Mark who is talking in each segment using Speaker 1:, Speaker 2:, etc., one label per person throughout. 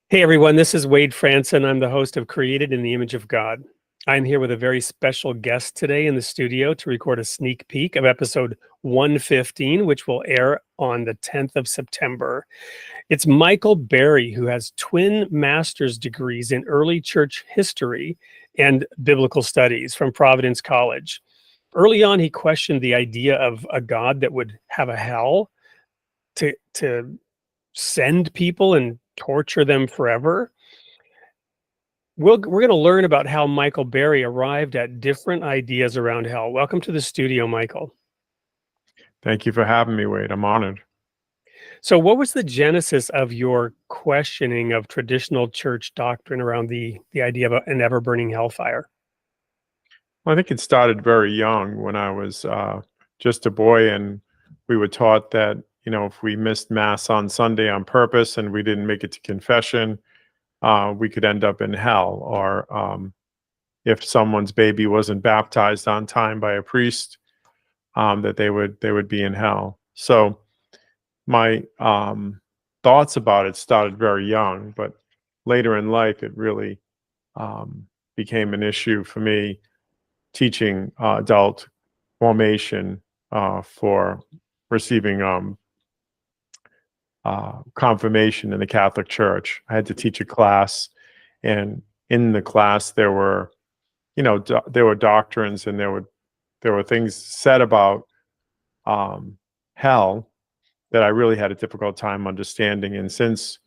Speaker 1: Hey everyone, this is Wade Franson. I'm the host of Created in the Image of God. I'm here with a very special guest today in the studio to record a sneak peek of episode 115, which will air on the 10th of September. It's Michael Bahry, who has twin master's degrees in early church history and biblical studies from Providence College. Early on, he questioned the idea of a God that would have a hell to send people and torture them forever. We're going to learn about how Michael Bahry arrived at different ideas around hell. Welcome to the studio, Michael.
Speaker 2: Thank you for having me, Wade. I'm honored.
Speaker 1: So what was the genesis of your questioning of traditional church doctrine around the idea of an ever-burning hellfire?
Speaker 2: Well, I think it started very young when I was just a boy, and we were taught that, if we missed Mass on Sunday on purpose and we didn't make it to confession, we could end up in hell. Or if someone's baby wasn't baptized on time by a priest, that they would be in hell. So my thoughts about it started very young, but later in life, it really became an issue for me teaching adult formation for receiving confirmation in the Catholic Church. I had to teach a class, and in the class there were, there were doctrines, and there were things said about hell that I really had a difficult time understanding. And since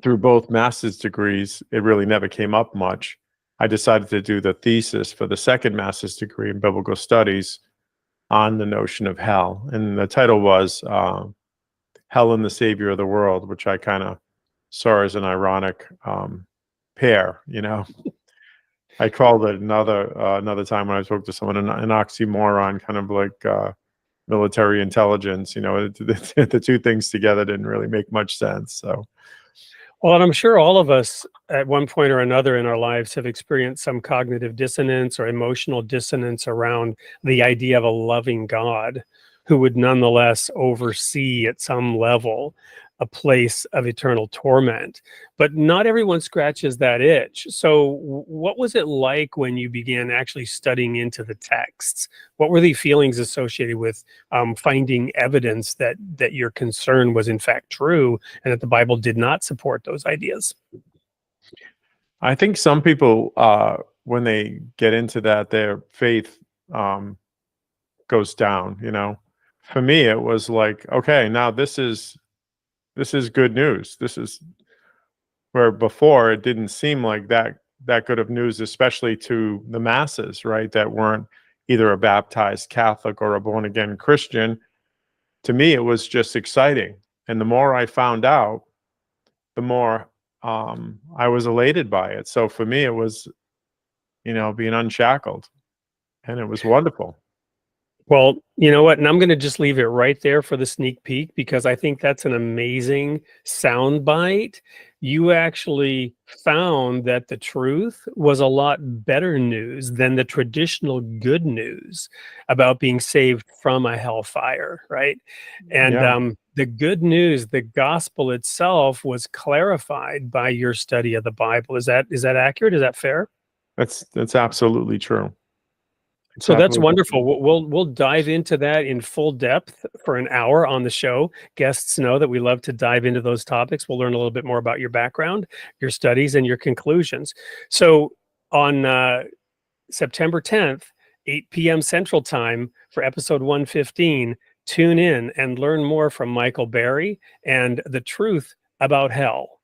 Speaker 2: through both master's degrees, it really never came up much, I decided to do the thesis for the second master's degree in biblical studies on the notion of hell. And the title was Hell and the Savior of the World, which I kind of saw as an ironic pair, I called it another time when I spoke to someone an oxymoron, kind of like military intelligence. The two things together didn't really make much sense. So.
Speaker 1: Well, and I'm sure all of us at one point or another in our lives have experienced some cognitive dissonance or emotional dissonance around the idea of a loving God who would nonetheless oversee at some level a place of eternal torment. But not everyone scratches that itch. So what was it like when you began actually studying into the texts? What were the feelings associated with finding evidence that your concern was in fact true and that the Bible did not support those ideas?
Speaker 2: I think some people, when they get into that, their faith goes down. For me, it was like, okay, now this is good news. This is where before it didn't seem like that good of news, especially to the masses, right? That weren't either a baptized Catholic or a born-again Christian. To me, it was just exciting. And the more I found out, the more I was elated by it. So for me, it was, being unshackled, and it was wonderful.
Speaker 1: Well, you know what? And I'm going to just leave it right there for the sneak peek, because I think that's an amazing soundbite. You actually found that the truth was a lot better news than the traditional good news about being saved from a hellfire, right? And
Speaker 2: Yeah.
Speaker 1: the good news, the gospel itself, was clarified by your study of the Bible. Is that accurate? Is that fair?
Speaker 2: That's absolutely true.
Speaker 1: So that's wonderful. We'll dive into that in full depth for an hour on the show. Guests know that we love to dive into those topics. We'll learn a little bit more about your background, your studies, and your conclusions. So on September 10th, 8 p.m. Central Time for episode 115, tune in and learn more from Michael Bahry and the truth about hell.